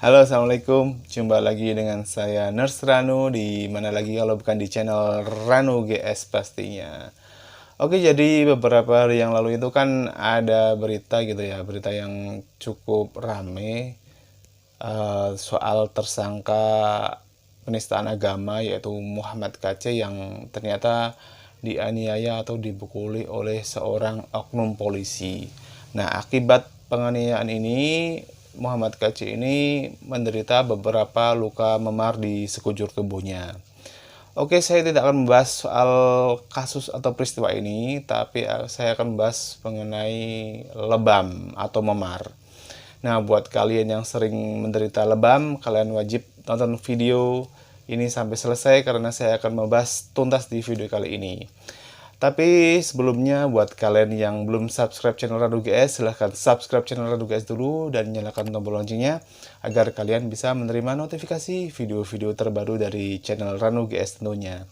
Halo, assalamualaikum. Jumpa lagi dengan saya Nurse Ranu di mana lagi kalau bukan di channel Ranu GS pastinya. Oke, jadi beberapa hari yang lalu itu kan ada berita gitu ya, berita yang cukup rame soal tersangka penistaan agama yaitu Muhammad KC yang ternyata dianiaya atau dipukuli oleh seorang oknum polisi. Nah, akibat penganiayaan ini Muhammad KC ini menderita beberapa luka memar di sekujur tubuhnya. Oke, saya tidak akan membahas soal kasus atau peristiwa ini, tapi saya akan membahas mengenai lebam atau memar. Nah, buat kalian yang sering menderita lebam, kalian wajib tonton video ini sampai selesai karena saya akan membahas tuntas di video kali ini. Tapi sebelumnya buat kalian yang belum subscribe channel Radu GS, silahkan subscribe channel Radu GS dulu dan nyalakan tombol loncengnya agar kalian bisa menerima notifikasi video-video terbaru dari channel Ranu GS tentunya.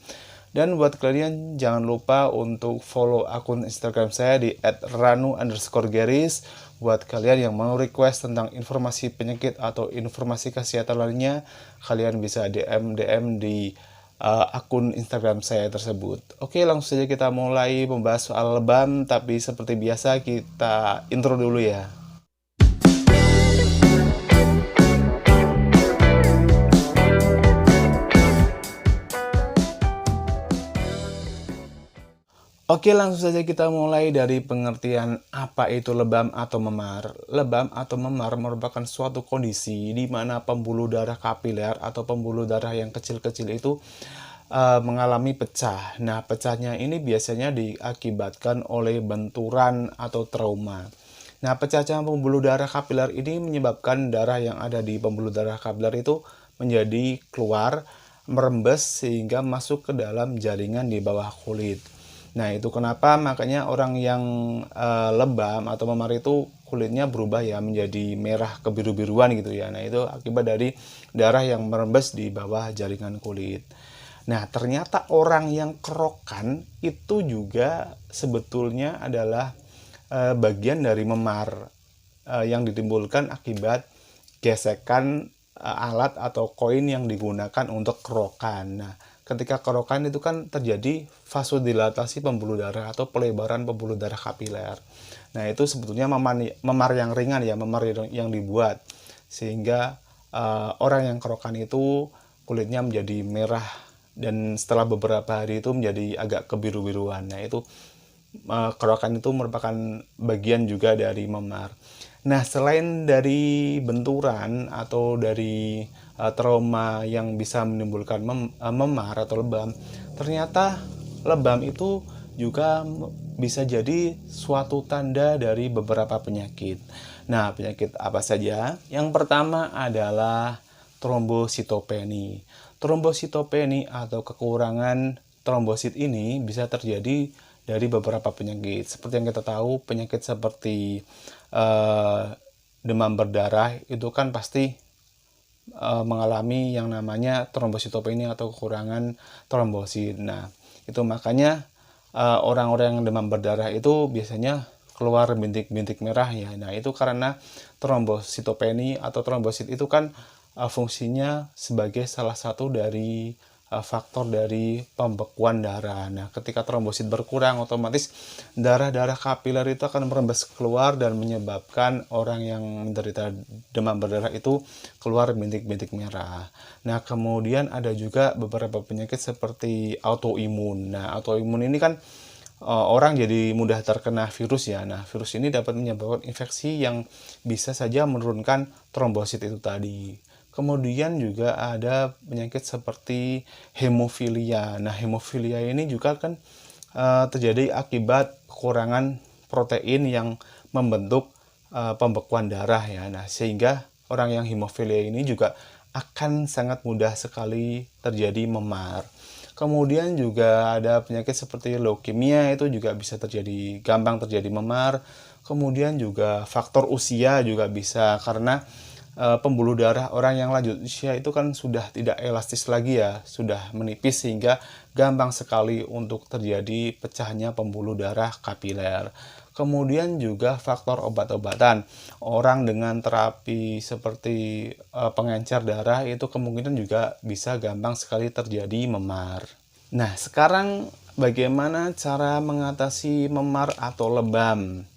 Dan buat kalian jangan lupa untuk follow akun Instagram saya di @ranu_garis. Buat kalian yang mau request tentang informasi penyakit atau informasi kesehatan lainnya, kalian bisa DM di akun Instagram saya tersebut. Oke, langsung saja kita mulai membahas soal lebam, tapi seperti biasa kita intro dulu ya. Oke, langsung saja kita mulai dari pengertian apa itu lebam atau memar. Lebam atau memar merupakan suatu kondisi di mana pembuluh darah kapiler atau pembuluh darah yang kecil-kecil itu mengalami pecah. Nah, pecahnya ini biasanya diakibatkan oleh benturan atau trauma. Nah, pecahnya pembuluh darah kapiler ini menyebabkan darah yang ada di pembuluh darah kapiler itu menjadi keluar, merembes sehingga masuk ke dalam jaringan di bawah kulit. Nah, itu kenapa makanya orang yang lebam atau memar itu kulitnya berubah ya menjadi merah kebiru-biruan gitu ya. Nah, itu akibat dari darah yang merembes di bawah jaringan kulit. Nah, ternyata orang yang kerokan itu juga sebetulnya adalah bagian dari memar yang ditimbulkan akibat gesekan alat atau koin yang digunakan untuk kerokan. Nah, ketika kerokan itu kan terjadi vasodilatasi pembuluh darah atau pelebaran pembuluh darah kapiler. Nah, itu sebetulnya memar yang ringan ya, memar yang dibuat sehingga orang yang kerokan itu kulitnya menjadi merah dan setelah beberapa hari itu menjadi agak kebiru-biruan. Nah, itu kerokan itu merupakan bagian juga dari memar. Nah, selain dari benturan atau dari trauma yang bisa menimbulkan memar atau lebam, ternyata lebam itu juga bisa jadi suatu tanda dari beberapa penyakit. Nah, penyakit apa saja? Yang pertama adalah trombositopeni. Trombositopeni atau kekurangan trombosit ini bisa terjadi dari beberapa penyakit. Seperti yang kita tahu, penyakit seperti demam berdarah itu kan pasti mengalami yang namanya trombositopeni atau kekurangan trombosit. Nah, itu makanya orang-orang yang demam berdarah itu biasanya keluar bintik-bintik merah ya. Nah, itu karena trombositopeni atau trombosit itu kan fungsinya sebagai salah satu dari faktor dari pembekuan darah. Nah, ketika trombosit berkurang, otomatis darah-darah kapiler itu akan merembes keluar dan menyebabkan orang yang menderita demam berdarah itu keluar bintik-bintik merah. Nah, kemudian ada juga beberapa penyakit seperti autoimun. Nah, autoimun ini kan orang jadi mudah terkena virus ya. Nah, virus ini dapat menyebabkan infeksi yang bisa saja menurunkan trombosit itu tadi. Kemudian juga ada penyakit seperti hemofilia. Nah, hemofilia ini juga kan terjadi akibat kekurangan protein yang membentuk pembekuan darah ya. Nah, sehingga orang yang hemofilia ini juga akan sangat mudah sekali terjadi memar. Kemudian juga ada penyakit seperti leukemia, itu juga bisa terjadi, gampang terjadi memar. Kemudian juga faktor usia juga bisa karena pembuluh darah orang yang lanjut usia itu kan sudah tidak elastis lagi ya, sudah menipis sehingga gampang sekali untuk terjadi pecahnya pembuluh darah kapiler. Kemudian juga faktor obat-obatan. Orang dengan terapi seperti pengencer darah itu kemungkinan juga bisa gampang sekali terjadi memar. Nah, sekarang bagaimana cara mengatasi memar atau lebam?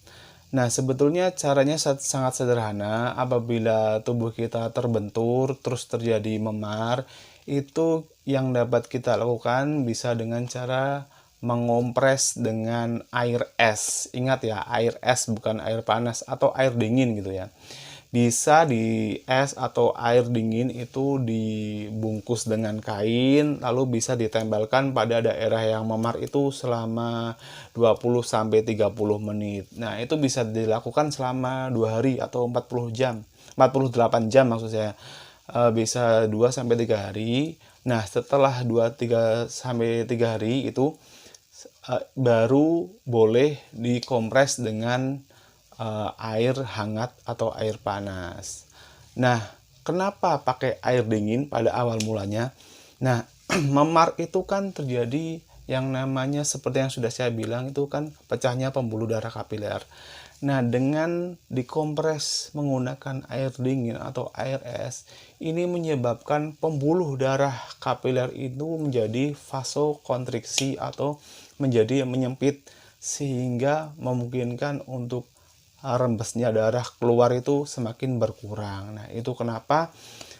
Nah, sebetulnya caranya sangat sederhana. Apabila tubuh kita terbentur, terus terjadi memar, itu yang dapat kita lakukan bisa dengan cara mengompres dengan air es. Ingat ya, air es bukan air panas atau air dingin gitu ya. Bisa di es atau air dingin itu dibungkus dengan kain, lalu bisa ditempelkan pada daerah yang memar itu selama 20-30 menit. Nah, itu bisa dilakukan selama 2 hari atau 40 jam. 48 jam maksud saya. Bisa 2-3 hari. Nah, setelah 2-3 hari itu baru boleh dikompres dengan air hangat atau air panas. Nah, kenapa pakai air dingin pada awal mulanya? Nah, memar itu kan terjadi yang namanya seperti yang sudah saya bilang itu kan pecahnya pembuluh darah kapiler. Nah, dengan dikompres menggunakan air dingin atau air es, ini menyebabkan pembuluh darah kapiler itu menjadi vasokonstriksi atau menjadi menyempit sehingga memungkinkan untuk rembesnya darah keluar itu semakin berkurang. Nah, itu kenapa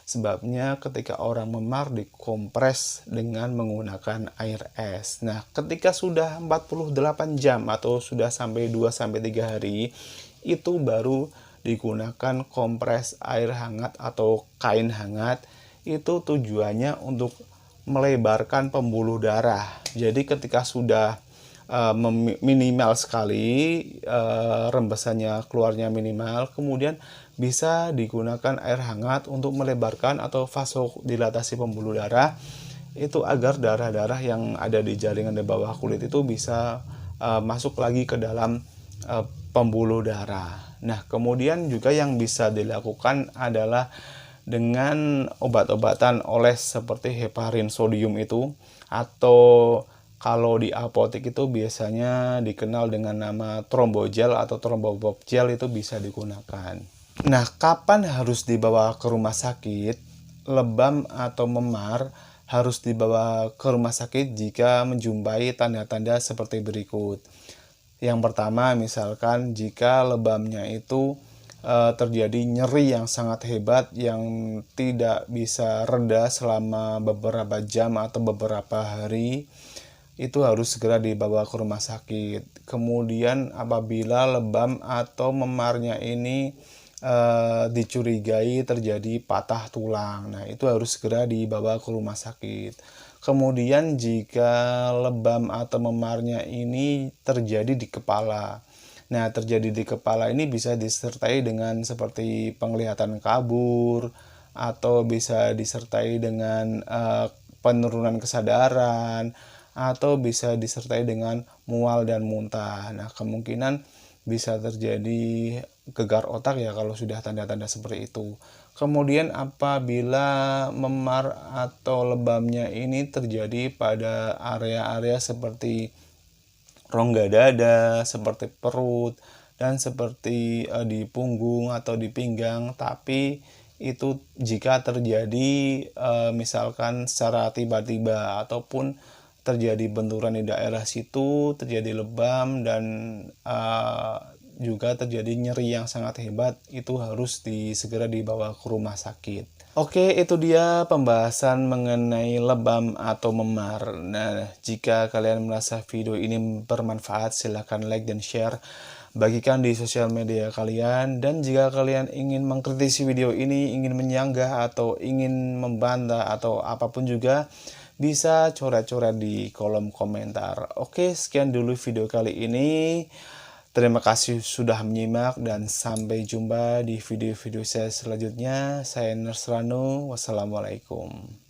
sebabnya ketika orang memar dikompres dengan menggunakan air es. Nah, ketika sudah 48 jam atau sudah sampai 2-3 hari, itu baru digunakan kompres air hangat atau kain hangat. Itu tujuannya untuk melebarkan pembuluh darah. Jadi ketika sudah minimal sekali, rembesannya keluarnya minimal, kemudian bisa digunakan air hangat untuk melebarkan atau vasodilatasi pembuluh darah itu agar darah-darah yang ada di jaringan di bawah kulit itu bisa masuk lagi ke dalam pembuluh darah. Nah, kemudian juga yang bisa dilakukan adalah dengan obat-obatan oles seperti heparin sodium itu, atau kalau di apotek itu biasanya dikenal dengan nama trombogel atau trombobop gel itu bisa digunakan. Nah, kapan harus dibawa ke rumah sakit? Lebam atau memar harus dibawa ke rumah sakit jika menjumpai tanda-tanda seperti berikut. Yang pertama, misalkan jika lebamnya itu terjadi nyeri yang sangat hebat yang tidak bisa reda selama beberapa jam atau beberapa hari, itu harus segera dibawa ke rumah sakit. Kemudian apabila lebam atau memarnya ini dicurigai terjadi patah tulang, nah itu harus segera dibawa ke rumah sakit. Kemudian jika lebam atau memarnya ini terjadi di kepala, nah terjadi di kepala ini bisa disertai dengan seperti penglihatan kabur, atau bisa disertai dengan penurunan kesadaran, atau bisa disertai dengan mual dan muntah. Nah, kemungkinan bisa terjadi gegar otak ya kalau sudah tanda-tanda seperti itu. Kemudian apabila memar atau lebamnya ini terjadi pada area-area seperti rongga dada, seperti perut, dan seperti di punggung atau di pinggang, tapi itu jika terjadi misalkan secara tiba-tiba ataupun terjadi benturan di daerah situ, terjadi lebam, dan juga terjadi nyeri yang sangat hebat, itu harus segera dibawa ke rumah sakit. Oke, itu dia pembahasan mengenai lebam atau memar. Nah, jika kalian merasa video ini bermanfaat, silahkan like dan share. Bagikan di sosial media kalian. Dan jika kalian ingin mengkritisi video ini, ingin menyanggah atau ingin membantah atau apapun juga, bisa coret-coret di kolom komentar. Oke, sekian dulu video kali ini. Terima kasih sudah menyimak dan sampai jumpa di video-video saya selanjutnya. Saya Nersrano. Wassalamualaikum.